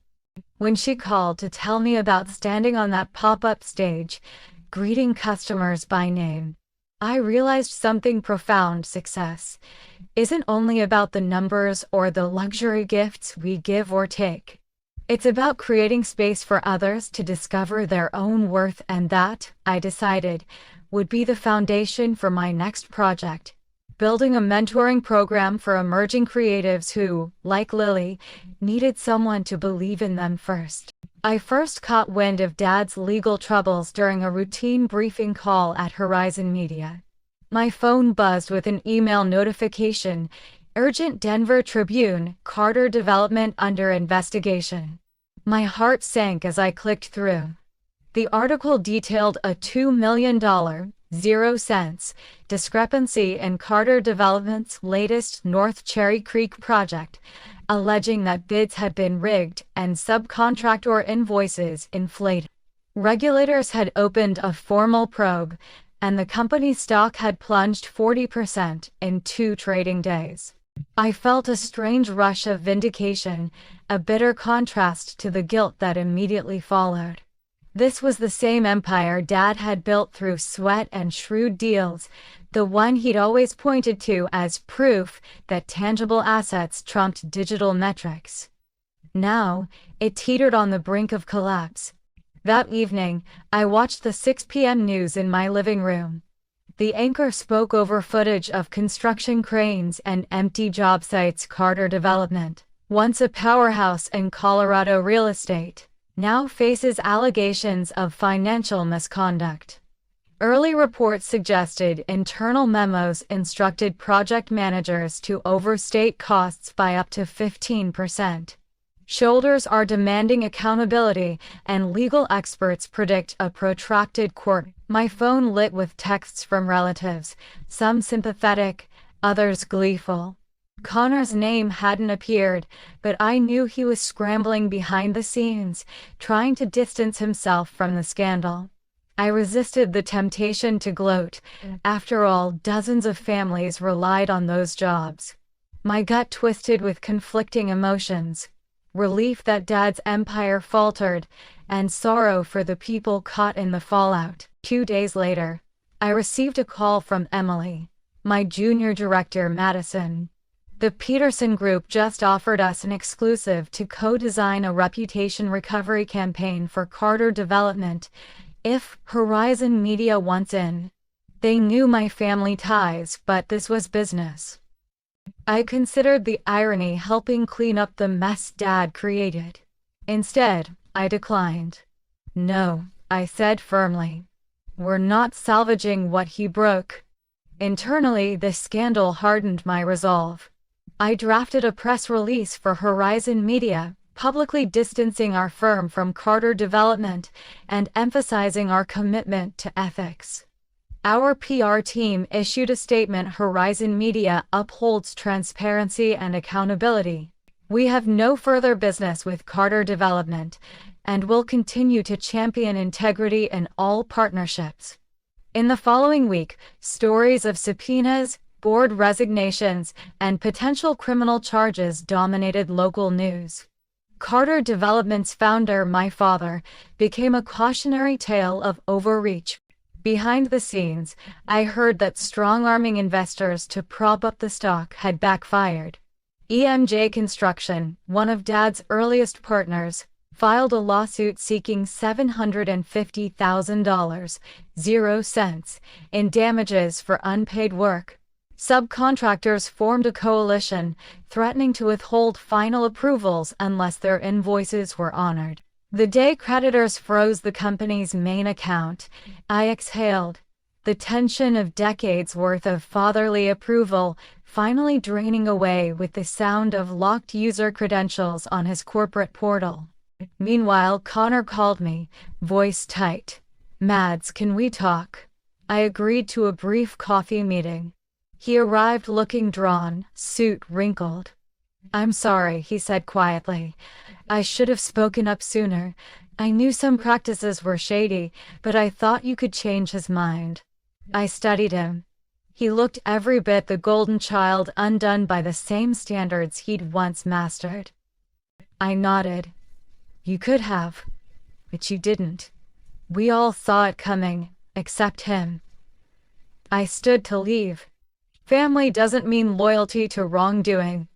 Speaker 1: When she called to tell me about standing on that pop-up stage, greeting customers by name, I realized something profound. Success isn't only about the numbers or the luxury gifts we give or take. It's about creating space for others to discover their own worth, and that, I decided, would be the foundation for my next project. Building a mentoring program for emerging creatives who, like Lily, needed someone to believe in them first. I first caught wind of Dad's legal troubles during a routine briefing call at Horizon Media. My phone buzzed with an email notification: Urgent Denver Tribune, Carter Development under investigation. My heart sank as I clicked through. The article detailed a $2 million, 0 cents, discrepancy in Carter Development's latest North Cherry Creek project, alleging that bids had been rigged and subcontractor invoices inflated. Regulators had opened a formal probe, and the company's stock had plunged 40% in 2 trading days. I felt a strange rush of vindication, a bitter contrast to the guilt that immediately followed. This was the same empire Dad had built through sweat and shrewd deals, the one he'd always pointed to as proof that tangible assets trumped digital metrics. Now, it teetered on the brink of collapse. That evening, I watched the 6 p.m. news in my living room. The anchor spoke over footage of construction cranes and empty job sites. Carter Development, once a powerhouse in Colorado real estate, now faces allegations of financial misconduct. Early reports suggested internal memos instructed project managers to overstate costs by up to 15%. Shoulders are demanding accountability, and legal experts predict a protracted court. My phone lit with texts from relatives, some sympathetic, others gleeful. Connor's name hadn't appeared, but I knew he was scrambling behind the scenes, trying to distance himself from the scandal. I resisted the temptation to gloat. After all, dozens of families relied on those jobs. My gut twisted with conflicting emotions. Relief that Dad's empire faltered, and sorrow for the people caught in the fallout. 2 days later, I received a call from Emily, my junior director. Madison. The Peterson Group just offered us an exclusive to co-design a reputation recovery campaign for Carter Development, if Horizon Media wants in. They knew my family ties, but this was business. I considered the irony, helping clean up the mess Dad created. Instead, I declined. No, I said firmly. We're not salvaging what he broke. Internally, this scandal hardened my resolve. I drafted a press release for Horizon Media, publicly distancing our firm from Carter Development and emphasizing our commitment to ethics. Our PR team issued a statement: Horizon Media upholds transparency and accountability. We have no further business with Carter Development, and will continue to champion integrity in all partnerships. In the following week, stories of subpoenas, board resignations, and potential criminal charges dominated local news. Carter Development's founder, my father, became a cautionary tale of overreach. Behind the scenes, I heard that strong-arming investors to prop up the stock had backfired. EMJ Construction, one of Dad's earliest partners, filed a lawsuit seeking $750,000, 0 cents, in damages for unpaid work. Subcontractors formed a coalition, threatening to withhold final approvals unless their invoices were honored. The day creditors froze the company's main account, I exhaled, the tension of decades' worth of fatherly approval finally draining away with the sound of locked user credentials on his corporate portal. Meanwhile, Connor called me, voice tight. "Mads, can we talk?" I agreed to a brief coffee meeting. He arrived looking drawn, suit wrinkled. "I'm sorry," he said quietly. "I should have spoken up sooner. I knew some practices were shady, but I thought you could change his mind." I studied him. He looked every bit the golden child undone by the same standards he'd once mastered. I nodded. You could have, but you didn't. We all saw it coming, except him. I stood to leave. Family doesn't mean loyalty to wrongdoing.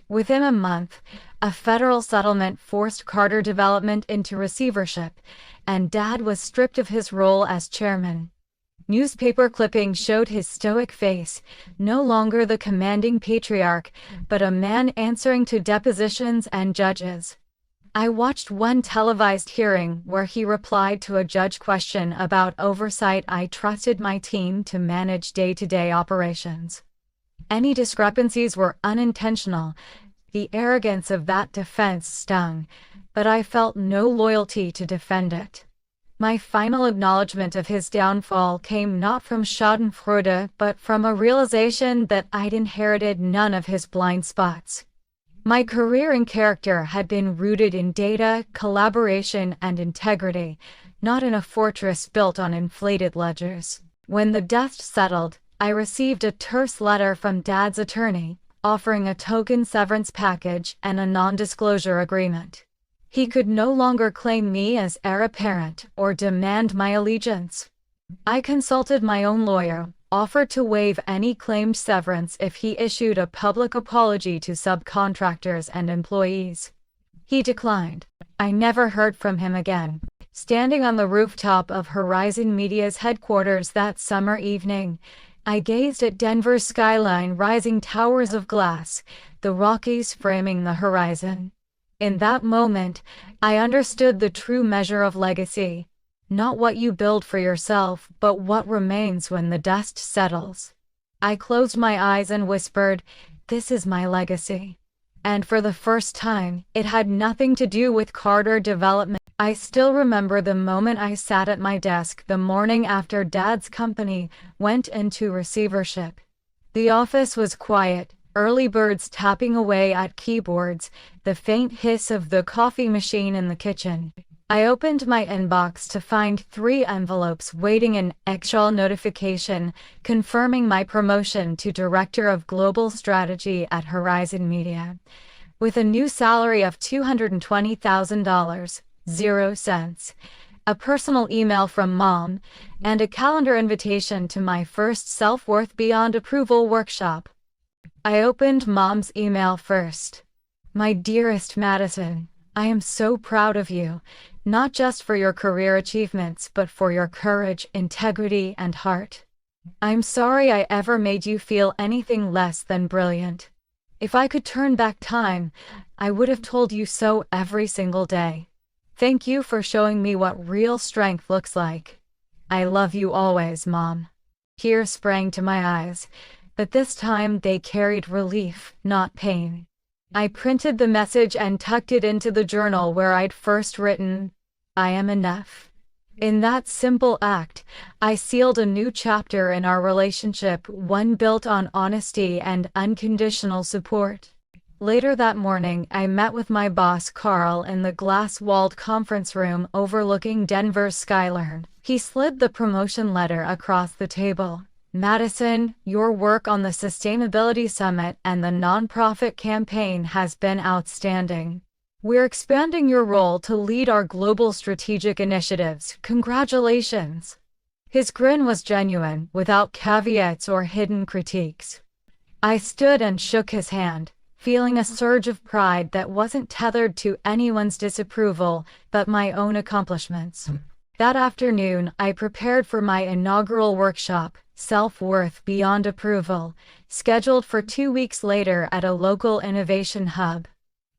Speaker 1: Within a month, a federal settlement forced Carter Development into receivership, and Dad was stripped of his role as chairman. Newspaper clippings showed his stoic face, no longer the commanding patriarch, but a man answering to depositions and judges. I watched one televised hearing where he replied to a judge question about oversight. I trusted my team to manage day-to-day operations. Any discrepancies were unintentional. The arrogance of that defense stung, but I felt no loyalty to defend it. My final acknowledgement of his downfall came not from schadenfreude, but from a realization that I'd inherited none of his blind spots. My career and character had been rooted in data, collaboration, and integrity, not in a fortress built on inflated ledgers. When the dust settled, I received a terse letter from Dad's attorney, offering a token severance package and a non-disclosure agreement. He could no longer claim me as heir apparent or demand my allegiance. I consulted my own lawyer, offered to waive any claimed severance if he issued a public apology to subcontractors and employees. He declined. I never heard from him again. Standing on the rooftop of Horizon Media's headquarters that summer evening, I gazed at Denver's skyline, rising towers of glass, the Rockies framing the horizon. In that moment, I understood the true measure of legacy. Not what you build for yourself, but what remains when the dust settles. I closed my eyes and whispered, "This is my legacy." And for the first time, it had nothing to do with Carter Development. I still remember the moment I sat at my desk the morning after Dad's company went into receivership. The office was quiet, early birds tapping away at keyboards, the faint hiss of the coffee machine in the kitchen. I opened my inbox to find 3 envelopes waiting, an eggshell notification confirming my promotion to Director of Global Strategy at Horizon Media, with a new salary of $220,000, 0 cents, a personal email from Mom, and a calendar invitation to my first Self-Worth Beyond Approval workshop. I opened Mom's email first. "My dearest Madison, I am so proud of you, not just for your career achievements, but for your courage, integrity, and heart. I'm sorry I ever made you feel anything less than brilliant. If I could turn back time, I would have told you so every single day. Thank you for showing me what real strength looks like. I love you always, Mom." Tears sprang to my eyes, but this time they carried relief, not pain. I printed the message and tucked it into the journal where I'd first written, "I am enough." In that simple act, I sealed a new chapter in our relationship, one built on honesty and unconditional support. Later that morning, I met with my boss Carl in the glass-walled conference room overlooking Denver's skyline. He slid the promotion letter across the table. "Madison, your work on the Sustainability Summit and the nonprofit campaign has been outstanding. We're expanding your role to lead our global strategic initiatives. Congratulations." His grin was genuine, without caveats or hidden critiques. I stood and shook his hand, feeling a surge of pride that wasn't tethered to anyone's disapproval, but my own accomplishments. That afternoon, I prepared for my inaugural workshop, Self-Worth Beyond Approval, scheduled for 2 weeks later at a local innovation hub.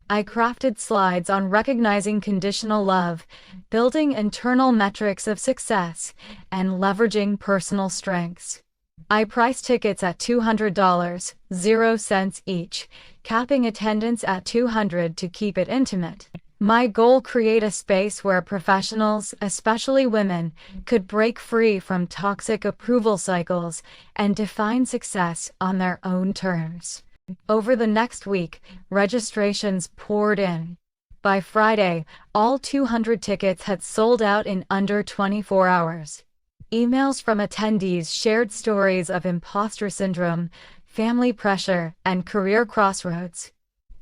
Speaker 1: I crafted slides on recognizing conditional love, building internal metrics of success, and leveraging personal strengths. I priced tickets at $200, 0 cents each, capping attendance at 200 to keep it intimate. My goal: create a space where professionals, especially women, could break free from toxic approval cycles and define success on their own terms. Over the next week, registrations poured in. By Friday, all 200 tickets had sold out in under 24 hours. Emails from attendees shared stories of imposter syndrome, family pressure, and career crossroads.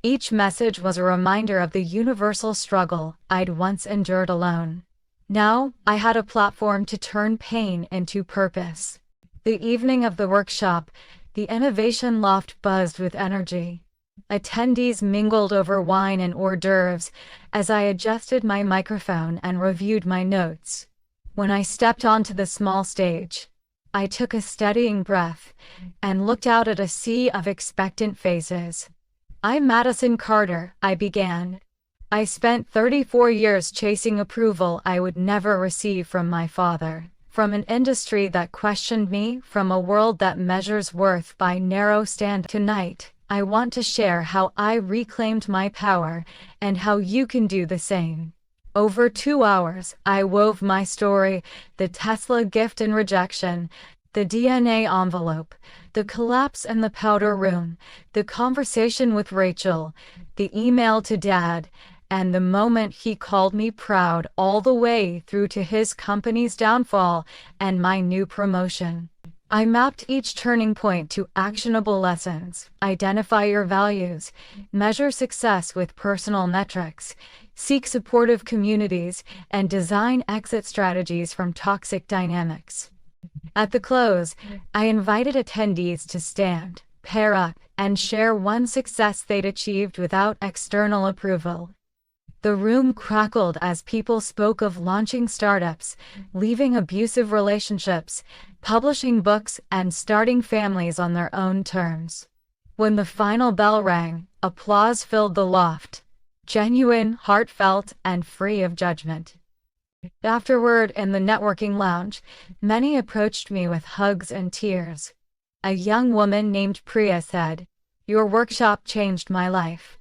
Speaker 1: Each message was a reminder of the universal struggle I'd once endured alone. Now, I had a platform to turn pain into purpose. The evening of the workshop, the innovation loft buzzed with energy. Attendees mingled over wine and hors d'oeuvres as I adjusted my microphone and reviewed my notes. When I stepped onto the small stage, I took a steadying breath and looked out at a sea of expectant faces. "I'm Madison Carter," I began. "I spent 34 years chasing approval I would never receive from my father, from an industry that questioned me, from a world that measures worth by narrow standards. Tonight, I want to share how I reclaimed my power and how you can do the same." Over 2 hours, I wove my story, the Tesla gift and rejection, the DNA envelope, the collapse in the powder room, the conversation with Rachel, the email to Dad, and the moment he called me proud, all the way through to his company's downfall and my new promotion. I mapped each turning point to actionable lessons. Identify your values, measure success with personal metrics, seek supportive communities, and design exit strategies from toxic dynamics. At the close, I invited attendees to stand, pair up, and share one success they'd achieved without external approval. The room crackled as people spoke of launching startups, leaving abusive relationships, publishing books, and starting families on their own terms. When the final bell rang, applause filled the loft, genuine, heartfelt, and free of judgment. Afterward, in the networking lounge, many approached me with hugs and tears. A young woman named Priya said, "Your workshop changed my life.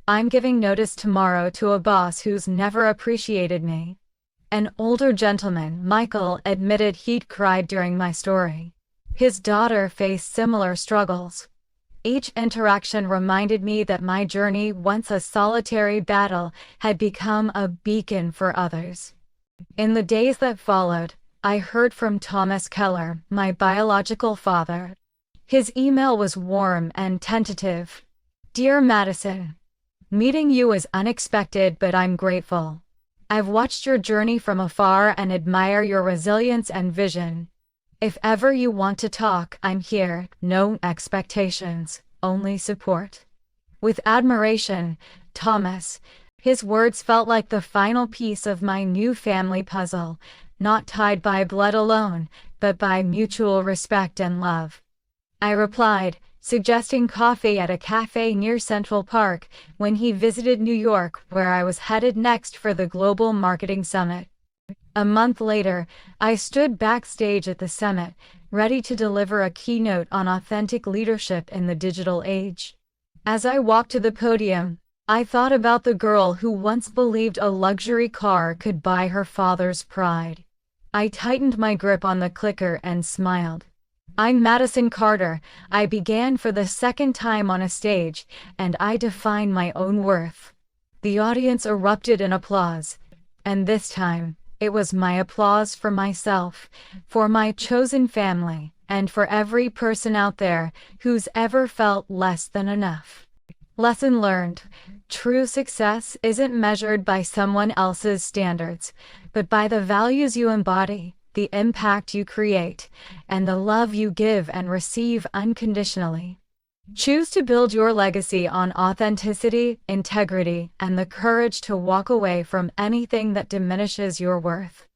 Speaker 1: I'm giving notice tomorrow to a boss who's never appreciated me." An older gentleman, Michael, admitted he'd cried during my story. His daughter faced similar struggles. Each interaction reminded me that my journey, once a solitary battle, had become a beacon for others. In the days that followed, I heard from Thomas Keller, my biological father. His email was warm and tentative. "Dear Madison, meeting you was unexpected, but I'm grateful. I've watched your journey from afar and admire your resilience and vision. If ever you want to talk, I'm here. No expectations, only support. With admiration, Thomas." His words felt like the final piece of my new family puzzle, not tied by blood alone, but by mutual respect and love. I replied, suggesting coffee at a cafe near Central Park, when he visited New York, where I was headed next for the Global Marketing Summit. A month later, I stood backstage at the summit, ready to deliver a keynote on authentic leadership in the digital age. As I walked to the podium, I thought about the girl who once believed a luxury car could buy her father's pride. I tightened my grip on the clicker and smiled. "I'm Madison Carter," I began for the second time on a stage, "and I define my own worth." The audience erupted in applause, and this time, it was my applause for myself, for my chosen family, and for every person out there who's ever felt less than enough. Lesson learned: true success isn't measured by someone else's standards, but by the values you embody, the impact you create, and the love you give and receive unconditionally. Choose to build your legacy on authenticity, integrity, and the courage to walk away from anything that diminishes your worth.